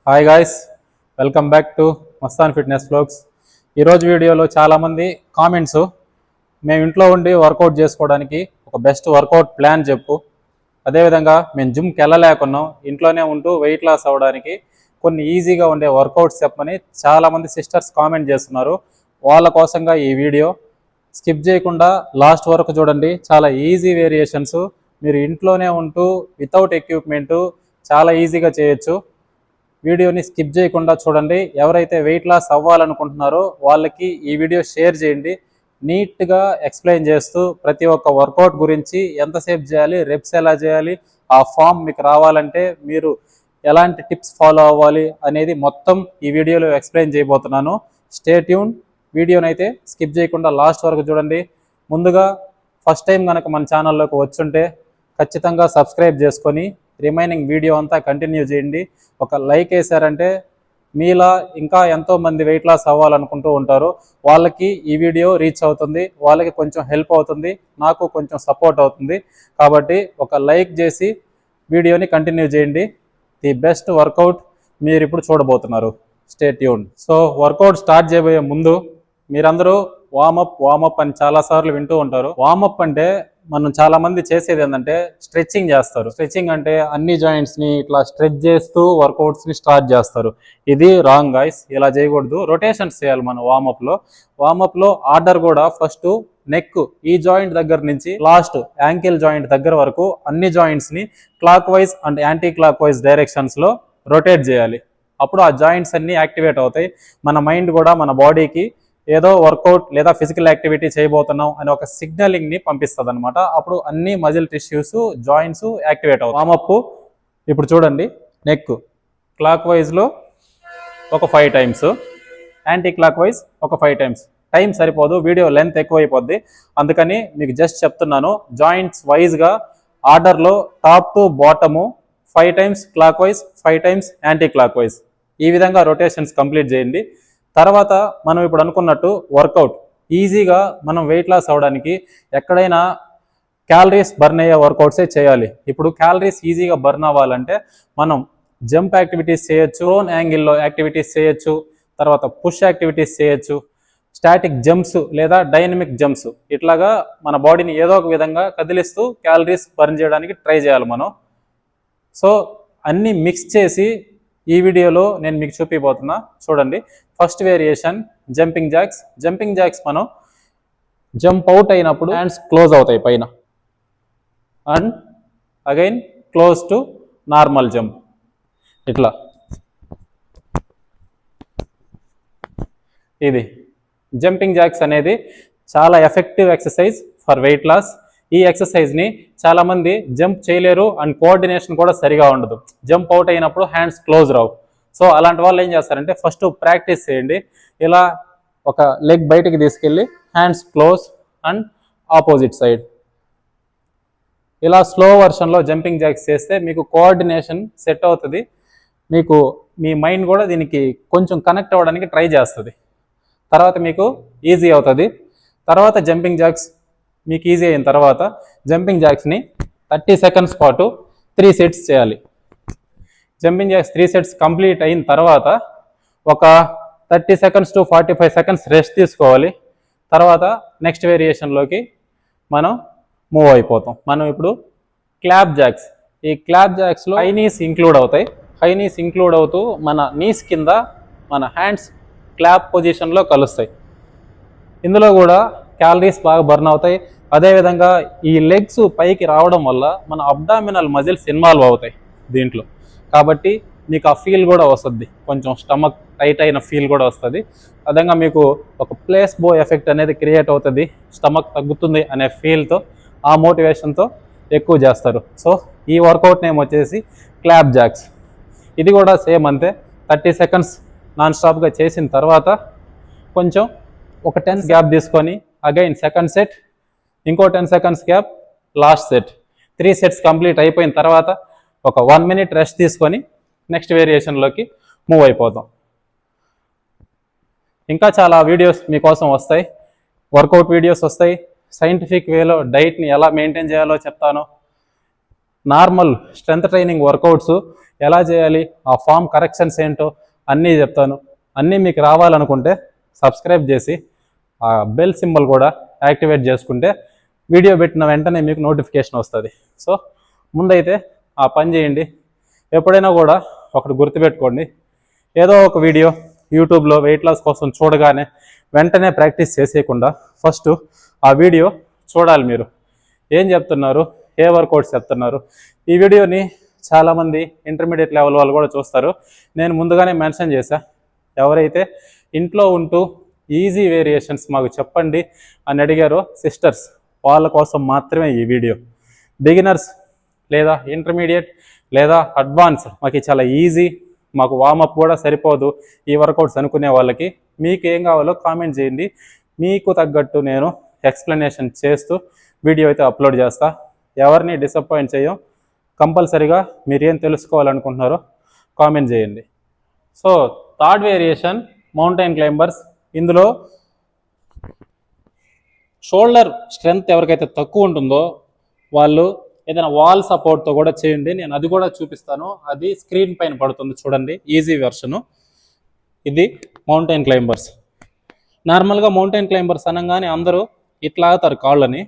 Hi guys, welcome back to Mastan fitness vlogs. ఈరోజు వీడియోలో చాలామంది కామెంట్స్, మేము ఇంట్లో ఉండి వర్కౌట్ చేసుకోవడానికి ఒక బెస్ట్ వర్కౌట్ ప్లాన్ చెప్పు, అదేవిధంగా మేము జిమ్కి వెళ్ళలేకున్నాం, ఇంట్లోనే ఉంటూ వెయిట్ లాస్ అవ్వడానికి కొన్ని ఈజీగా ఉండే వర్కౌట్స్ చెప్పమని చాలామంది సిస్టర్స్ కామెంట్ చేస్తున్నారు. వాళ్ళ కోసంగా ఈ వీడియో స్కిప్ చేయకుండా లాస్ట్ వరకు చూడండి. చాలా ఈజీ వేరియేషన్స్ మీరు ఇంట్లోనే ఉంటూ వితౌట్ ఎక్విప్మెంటు చాలా ఈజీగా చేయొచ్చు. వీడియోని స్కిప్ చేయకుండా చూడండి. ఎవరైతే వెయిట్ లాస్ అవ్వాలనుకుంటున్నారో వాళ్ళకి ఈ వీడియో షేర్ చేయండి. నీట్గా ఎక్స్ప్లెయిన్ చేస్తూ ప్రతి ఒక్క వర్కౌట్ గురించి ఎంతసేపు చేయాలి, రెప్స్ ఎలా చేయాలి, ఆ ఫామ్ మీకు రావాలంటే మీరు ఎలాంటి టిప్స్ ఫాలో అవ్వాలి అనేది మొత్తం ఈ వీడియోలో ఎక్స్ప్లెయిన్ చేయబోతున్నాను. Stay tune. వీడియోని అయితే స్కిప్ చేయకుండా లాస్ట్ వరకు చూడండి. ముందుగా ఫస్ట్ టైం కనుక మన ఛానల్లోకి వచ్చుంటే ఖచ్చితంగా సబ్స్క్రైబ్ చేసుకొని రిమైనింగ్ వీడియో అంతా కంటిన్యూ చేయండి. ఒక లైక్ వేసారంటే మీలా ఇంకా ఎంతోమంది వెయిట్ లాస్ అవ్వాలనుకుంటూ ఉంటారు, వాళ్ళకి ఈ వీడియో రీచ్ అవుతుంది, వాళ్ళకి కొంచెం హెల్ప్ అవుతుంది, నాకు కొంచెం సపోర్ట్ అవుతుంది. కాబట్టి ఒక లైక్ చేసి వీడియోని కంటిన్యూ చేయండి. ది బెస్ట్ వర్కౌట్ మీరు ఇప్పుడు చూడబోతున్నారు. Stay tune. So workout start చేయబోయే ముందు మీరందరూ వామప్ అని చాలాసార్లు వింటూ ఉంటారు. వామప్ అంటే మనం చాలా మంది చేసేది ఏంటంటే స్ట్రెచ్చింగ్ చేస్తారు. స్ట్రెచ్చింగ్ అంటే అన్ని జాయింట్స్ ని ఇట్లా స్ట్రెచ్ చేస్తూ వర్కౌట్స్ ని స్టార్ట్ చేస్తారు. ఇది రాంగ్ గాయ్స్, ఇలా చేయకూడదు. రొటేషన్స్ చేయాలి మనం వామప్ లో ఆర్డర్ కూడా ఫస్ట్ నెక్ ఈ జాయింట్ దగ్గర నుంచి లాస్ట్ యాంకిల్ జాయింట్ దగ్గర వరకు అన్ని జాయింట్స్ ని clock wise and anti clock wise directions లో రొటేట్ చేయాలి. అప్పుడు ఆ జాయింట్స్ అన్ని యాక్టివేట్ అవుతాయి. మన మైండ్ కూడా మన బాడీకి ఏదో వర్కౌట్ లేదా ఫిజికల్ యాక్టివిటీ చేయబోతున్నాం అని ఒక సిగ్నలింగ్ ని పంపిస్తుంది అనమాట. అప్పుడు అన్ని మజిల్ టిష్యూస్ జాయింట్స్ యాక్టివేట్ అవుతాయి. వామప్ ఇప్పుడు చూడండి. నెక్ క్లాక్ వైజ్ లో ఒక 5 టైమ్స్, యాంటీ క్లాక్ వైజ్ ఒక 5 టైమ్స్. టైం సరిపోదు, వీడియో లెంత్ ఎక్కువైపోద్ది, అందుకని మీకు జస్ట్ చెప్తున్నాను. జాయింట్స్ వైజ్ గా ఆర్డర్ లో top to bottom 5 times clock wise, 5 times anti clock wise, ఈ విధంగా రొటేషన్స్ కంప్లీట్ చేయండి. తర్వాత మనం ఇప్పుడు అనుకున్నట్టు వర్కౌట్ ఈజీగా మనం వెయిట్ లాస్ అవ్వడానికి ఎక్కడైనా క్యాలరీస్ బర్న్ అయ్యే వర్కౌట్సే చేయాలి. ఇప్పుడు క్యాలరీస్ ఈజీగా బర్న్ అవ్వాలంటే మనం జంప్ యాక్టివిటీస్ చేయొచ్చు, ఓన్ యాంగిల్లో యాక్టివిటీస్ చేయొచ్చు, తర్వాత పుష్ యాక్టివిటీస్ చేయొచ్చు, స్టాటిక్ జంప్స్ లేదా డైనమిక్ జంప్స్, ఇట్లాగా మన బాడీని ఏదో ఒక విధంగా కదిలిస్తూ క్యాలరీస్ బర్న్ చేయడానికి ట్రై చేయాలి మనం. సో అన్నీ మిక్స్ చేసి ఈ వీడియోలో నేను మీకు చూపిపోతున్నా. చూడండి. ఫస్ట్ వేరియేషన్ జంపింగ్ జాక్స్ మనం జంప్ అవుట్ అయినప్పుడు హ్యాండ్స్ క్లోజ్ అవుతాయి పైన, and again close to normal jump. ఇట్లా ఇది జంపింగ్ జాక్స్ అనేది చాలా effective exercise for weight loss. ఈ ఎక్సర్సైజ్ని చాలామంది జంప్ చేయలేరు అండ్ కోఆర్డినేషన్ కూడా సరిగా ఉండదు. జంప్ అవుట్ అయినప్పుడు హ్యాండ్స్ క్లోజ్ రావు. సో అలాంటి వాళ్ళు ఏం చేస్తారంటే ఫస్ట్ ప్రాక్టీస్ చేయండి. ఇలా ఒక లెగ్ బయటికి తీసుకెళ్ళి hands close and opposite side, ఇలా స్లో వర్షన్లో జంపింగ్ జాక్స్ చేస్తే మీకు కోఆర్డినేషన్ సెట్ అవుతుంది. మీకు మీ మైండ్ కూడా దీనికి కొంచెం కనెక్ట్ అవ్వడానికి ట్రై చేస్తుంది. తర్వాత మీకు ఈజీ అవుతుంది. తర్వాత జంపింగ్ జాక్స్ మీకు ఈజీ అయిన తర్వాత జంపింగ్ జాక్స్ని 30 సెకండ్స్ పాటు 3 సెట్స్ చేయాలి. జంపింగ్ జాక్స్ 3 సెట్స్ కంప్లీట్ అయిన తర్వాత ఒక 30 సెకండ్స్ టు 45 సెకండ్స్ రెస్ట్ తీసుకోవాలి. తర్వాత నెక్స్ట్ వేరియేషన్లోకి మనం మూవ్ అయిపోతాం. మనం ఇప్పుడు క్లాప్ జాక్స్. ఈ క్లాప్ జాక్స్లో హై నీస్ ఇంక్లూడ్ అవుతాయి. హై నీస్ ఇంక్లూడ్ అవుతూ మన నీస్ కింద మన హ్యాండ్స్ క్లాప్ పొజిషన్లో కలుస్తాయి. ఇందులో కూడా క్యాలరీస్ బాగా బర్న్ అవుతాయి. అదేవిధంగా ఈ లెగ్స్ పైకి రావడం వల్ల మన అబ్డామినల్ మజిల్స్ ఇన్వాల్వ్ అవుతాయి దీంట్లో. కాబట్టి మీకు ఆ ఫీల్ కూడా వస్తుంది, కొంచెం స్టమక్ టైట్ అయిన ఫీల్ కూడా వస్తుంది. అదేవిధంగా మీకు ఒక ప్లేస్ బో ఎఫెక్ట్ అనేది క్రియేట్ అవుతుంది. స్టమక్ తగ్గుతుంది అనే ఫీల్తో, ఆ మోటివేషన్తో ఎక్కువ చేస్తారు. సో ఈ వర్కౌట్ నేమ్ వచ్చేసి క్లాప్ జాక్స్. ఇది కూడా సేమ్ అంతే. 30 సెకండ్స్ నాన్ స్టాప్గా చేసిన తర్వాత కొంచెం ఒక 10 గ్యాప్ తీసుకొని అగైన్ సెకండ్ సెట్, ఇంకో 10 seconds gap, last set. 3 sets complete అయిపోయిన తర్వాత ఒక 1 మినిట్ రెస్ట్ తీసుకొని నెక్స్ట్ వేరియేషన్లోకి మూవ్ అయిపోతాం. ఇంకా చాలా వీడియోస్ మీకోసం వస్తాయి, వర్కౌట్ వీడియోస్ వస్తాయి, సైంటిఫిక్ వేలో డైట్ని ఎలా మెయింటైన్ చేయాలో చెప్తాను. నార్మల్ స్ట్రెంత్ ట్రైనింగ్ వర్కౌట్స్ ఎలా చేయాలి, ఆ ఫామ్ కరెక్షన్స్ ఏంటో అన్నీ చెప్తాను. అన్నీ మీకు రావాలనుకుంటే సబ్స్క్రైబ్ చేసి ఆ బెల్ సింబల్ కూడా యాక్టివేట్ చేసుకుంటే వీడియో పెట్టిన వెంటనే మీకు నోటిఫికేషన్ వస్తుంది. సో ముందైతే ఆ పని చేయండి. ఎప్పుడైనా కూడా ఒకటి గుర్తుపెట్టుకోండి, ఏదో ఒక వీడియో యూట్యూబ్లో వెయిట్ లాస్ కోసం చూడగానే వెంటనే ప్రాక్టీస్ చేసేయకుండా ఫస్ట్ ఆ వీడియో చూడాలి. మీరు ఏం చెప్తున్నారు, ఏ వర్కౌట్స్ చెప్తున్నారు, ఈ వీడియోని చాలామంది ఇంటర్మీడియట్ లెవెల్ వాళ్ళు కూడా చూస్తారు. నేను ముందుగానే మెన్షన్ చేశా, ఎవరైతే ఇంట్లో ఉంటూ ఈజీ వేరియేషన్స్ మాకు చెప్పండి అని అడిగారో సిస్టర్స్, వాళ్ళ కోసం మాత్రమే ఈ వీడియో. బిగినర్స్ లేదా ఇంటర్మీడియట్ లేదా అడ్వాన్స్ మాకు చాలా ఈజీ, మాకు వార్మప్ కూడా సరిపోదు ఈ వర్కౌట్స్ అనుకునే వాళ్ళకి మీకు ఏం కావాలో కామెంట్ చేయండి. మీకు తగ్గట్టు నేను ఎక్స్ప్లెనేషన్ చేస్తూ వీడియో అయితే అప్లోడ్ చేస్తా. ఎవరిని డిసప్పాయింట్ చేయం. కంపల్సరీగా మీరు ఏం తెలుసుకోవాలనుకుంటున్నారో కామెంట్ చేయండి. So third variation mountain climbers. ఇందులో షోల్డర్ స్ట్రెంగ్త్ ఎవరికైతే తక్కువ ఉంటుందో వాళ్ళు ఏదైనా వాల్ సపోర్ట్తో కూడా చేయండి. నేను అది కూడా చూపిస్తాను, అది స్క్రీన్ పైన పడుతుంది చూడండి, ఈజీ వెర్షను. ఇది మౌంటైన్ క్లైంబర్స్. నార్మల్గా మౌంటైన్ క్లైంబర్స్ అనగానే అందరూ ఇట్లా ఆగుతారు, కాళ్ళని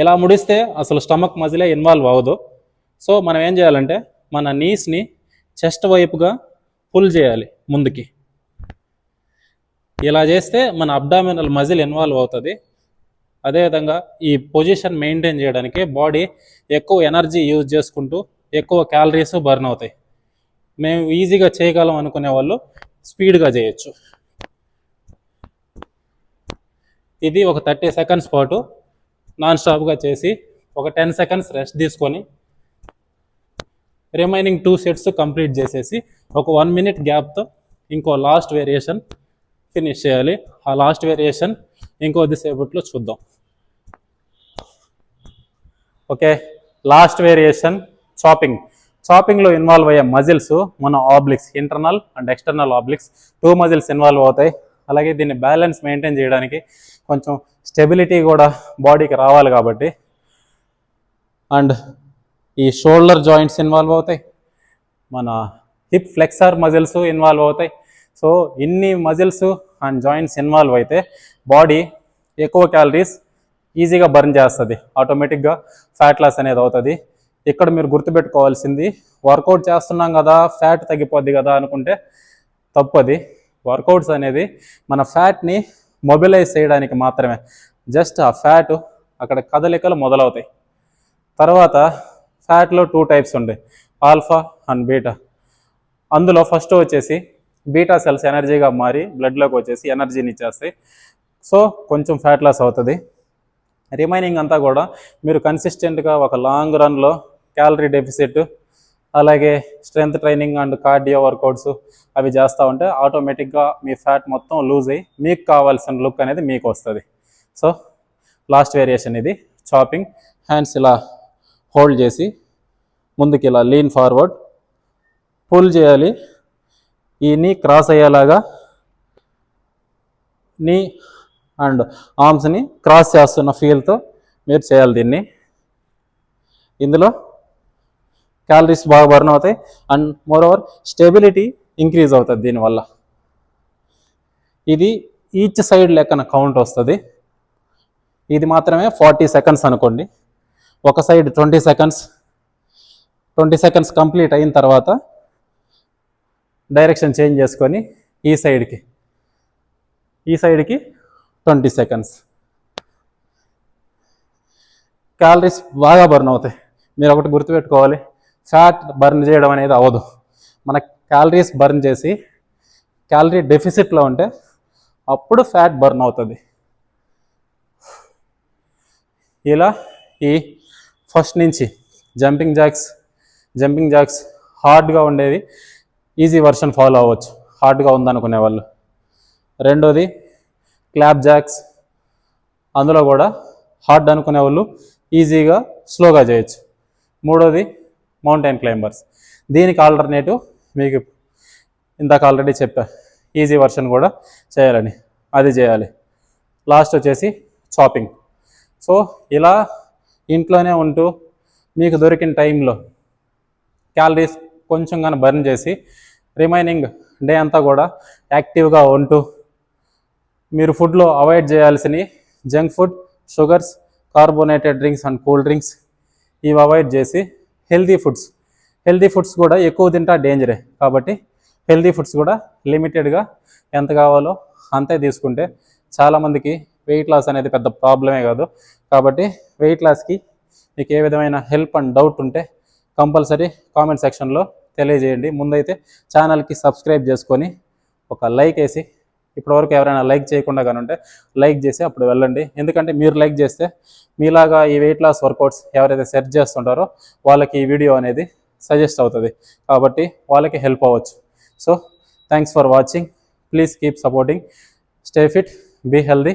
ఇలా ముడిస్తే అసలు స్టమక్ మజిలే ఇన్వాల్వ్ అవ్వదు. సో మనం ఏం చేయాలంటే మన నీస్ని చెస్ట్ వైపుగా పుల్ చేయాలి ముందుకి. ఇలా చేస్తే మన అబ్డామినల్ మజిల్ ఇన్వాల్వ్ అవుతుంది. అదేవిధంగా ఈ పొజిషన్ మెయింటైన్ చేయడానికి బాడీ ఎక్కువ ఎనర్జీ యూజ్ చేసుకుంటూ ఎక్కువ క్యాలరీస్ బర్న్ అవుతాయి. మేము ఈజీగా చేయగలం అనుకునే వాళ్ళు స్పీడ్గా చేయొచ్చు. ఇది ఒక 30 సెకండ్స్ పాటు నాన్ స్టాప్గా చేసి ఒక 10 సెకండ్స్ రెస్ట్ తీసుకొని రిమైనింగ్ 2 సెట్స్ కంప్లీట్ చేసేసి ఒక 1 మినిట్ గ్యాప్తో ఇంకో లాస్ట్ వేరియేషన్ ఫినిష్ చేయాలి. ఆ లాస్ట్ వేరియేషన్ ఇంకొద్దిసేపట్లో చూద్దాం. Okay, last variation chopping. చాపింగ్లో ఇన్వాల్వ్ అయ్యే మజిల్స్ మన obliques, internal and external obliques 2 muscles involve అవుతాయి. అలాగే దీన్ని బ్యాలెన్స్ మెయింటైన్ చేయడానికి కొంచెం స్టెబిలిటీ కూడా బాడీకి రావాలి కాబట్టి అండ్ ఈ షోల్డర్ జాయింట్స్ ఇన్వాల్వ్ అవుతాయి, మన హిప్ ఫ్లెక్సర్ మజిల్స్ ఇన్వాల్వ్ అవుతాయి. సో ఇన్ని మజిల్స్ అండ్ జాయింట్స్ ఇన్వాల్వ్ అయితే బాడీ ఎక్కువ క్యాలరీస్ ఈజీగా బర్న్ చేస్తుంది, ఆటోమేటిక్గా ఫ్యాట్ లాస్ అనేది అవుతుంది. ఇక్కడ మీరు గుర్తుపెట్టుకోవాల్సింది, వర్కౌట్ చేస్తున్నాం కదా ఫ్యాట్ తగ్గిపోద్ది కదా అనుకుంటే తప్పది. వర్కౌట్స్ అనేది మన ఫ్యాట్ని మొబిలైజ్ చేయడానికి మాత్రమే. జస్ట్ ఆ ఫ్యాట్ అక్కడ కదలికలు మొదలవుతాయి. తర్వాత ఫ్యాట్లో 2 టైప్స్ ఉంటాయి, ఆల్ఫా అండ్ బీటా. అందులో ఫస్ట్ వచ్చేసి బీటా సెల్స్ ఎనర్జీగా మారి బ్లడ్లోకి వచ్చేసి ఎనర్జీని ఇచ్చేస్తాయి. సో కొంచెం ఫ్యాట్ లాస్ అవుతుంది. రిమైనింగ్ అంతా కూడా మీరు కన్సిస్టెంట్గా ఒక లాంగ్ రన్లో క్యాలరీ డెఫిసిట్ అలాగే strength training and cardio workouts అవి చేస్తూ ఉంటే ఆటోమేటిక్గా మీ ఫ్యాట్ మొత్తం లూజ్ అయ్యి మీకు కావాల్సిన లుక్ అనేది మీకు వస్తుంది. సో లాస్ట్ వేరియేషన్ ఇది చాపింగ్. హ్యాండ్స్ ఇలా హోల్డ్ చేసి ముందుకి ఇలా లీన్ ఫార్వర్డ్ పుల్ చేయాలి. ఈ నీ క్రాస్ అయ్యేలాగా నీ అండ్ ఆర్మ్స్ని క్రాస్ చేస్తున్న ఫీల్తో మీరు చేయాలి దీన్ని. ఇందులో క్యాలరీస్ బాగా బర్న్ అవుతాయి అండ్ మోరోవర్ స్టెబిలిటీ ఇంక్రీజ్ అవుతుంది దీనివల్ల. ఇది ఈచ్ సైడ్ లెక్కన కౌంట్ వస్తుంది. ఇది మాత్రమే 40 సెకండ్స్ అనుకోండి. ఒక సైడ్ 20 సెకండ్స్. 20 సెకండ్స్ కంప్లీట్ అయిన తర్వాత డైరెక్షన్ చేంజ్ చేసుకొని ఈ సైడ్కి 20 సెకండ్స్. క్యాలరీస్ బాగా బర్న్ అవుతాయి. మీరు ఒకటి గుర్తుపెట్టుకోవాలి, ఫ్యాట్ బర్న్ చేయడం అనేది అవ్వదు. మన క్యాలరీస్ బర్న్ చేసి క్యాలరీ డెఫిసిట్లో ఉంటే అప్పుడు ఫ్యాట్ బర్న్ అవుతుంది. ఇలా ఈ ఫస్ట్ నుంచి జంపింగ్ జాక్స్ హార్డ్గా ఉండేవి ఈజీ వర్షన్ ఫాలో అవ్వచ్చు, హార్డ్గా ఉందనుకునే వాళ్ళు. రెండోది క్లాప్ జాక్స్, అందులో కూడా హార్డ్ అనుకునే వాళ్ళు ఈజీగా స్లోగా చేయొచ్చు. మూడోది మౌంటైన్ క్లైంబర్స్, దీనికి ఆల్టర్నేటివ్ మీకు ఇందాక ఆల్రెడీ చెప్పా, ఈజీ వర్షన్ కూడా చేయాలని, అది చేయాలి. లాస్ట్ వచ్చేసి చాపింగ్. సో ఇలా ఇంట్లోనే ఉంటూ మీకు దొరికిన టైంలో క్యాలరీస్ కొంచెం కానీ బర్న్ చేసి రిమైనింగ్ డే అంతా కూడా యాక్టివ్గా ఉంటూ మీరు ఫుడ్లో అవాయిడ్ చేయాల్సినవి junk food, sugars, carbonated drinks and cool drinks ఇవి అవాయిడ్ చేసి హెల్తీ ఫుడ్స్ కూడా ఎక్కువ తింటా డేంజరే. కాబట్టి హెల్తీ ఫుడ్స్ కూడా లిమిటెడ్గా ఎంత కావాలో అంతే తీసుకుంటే చాలామందికి వెయిట్ లాస్ అనేది పెద్ద ప్రాబ్లమే కాదు. కాబట్టి వెయిట్ లాస్కి మీకు ఏ విధమైన హెల్ప్ అండ్ డౌట్ ఉంటే కంపల్సరీ కామెంట్ సెక్షన్లో తెలియజేయండి. ముందైతే ఛానల్కి సబ్స్క్రైబ్ చేసుకొని ఒక లైక్ వేసి, ఇప్పటివరకు ఎవరైనా లైక్ చేయకుండా కానీ ఉంటే లైక్ చేసి అప్పుడు వెళ్ళండి. ఎందుకంటే మీరు లైక్ చేస్తే మీలాగా ఈ వెయిట్ లాస్ వర్కౌట్స్ ఎవరైతే సెర్చ్ చేస్తుంటారో వాళ్ళకి ఈ వీడియో అనేది సజెస్ట్ అవుతుంది. కాబట్టి వాళ్ళకి హెల్ప్ అవ్వచ్చు. So thanks for watching. Please keep supporting. Stay fit, be healthy.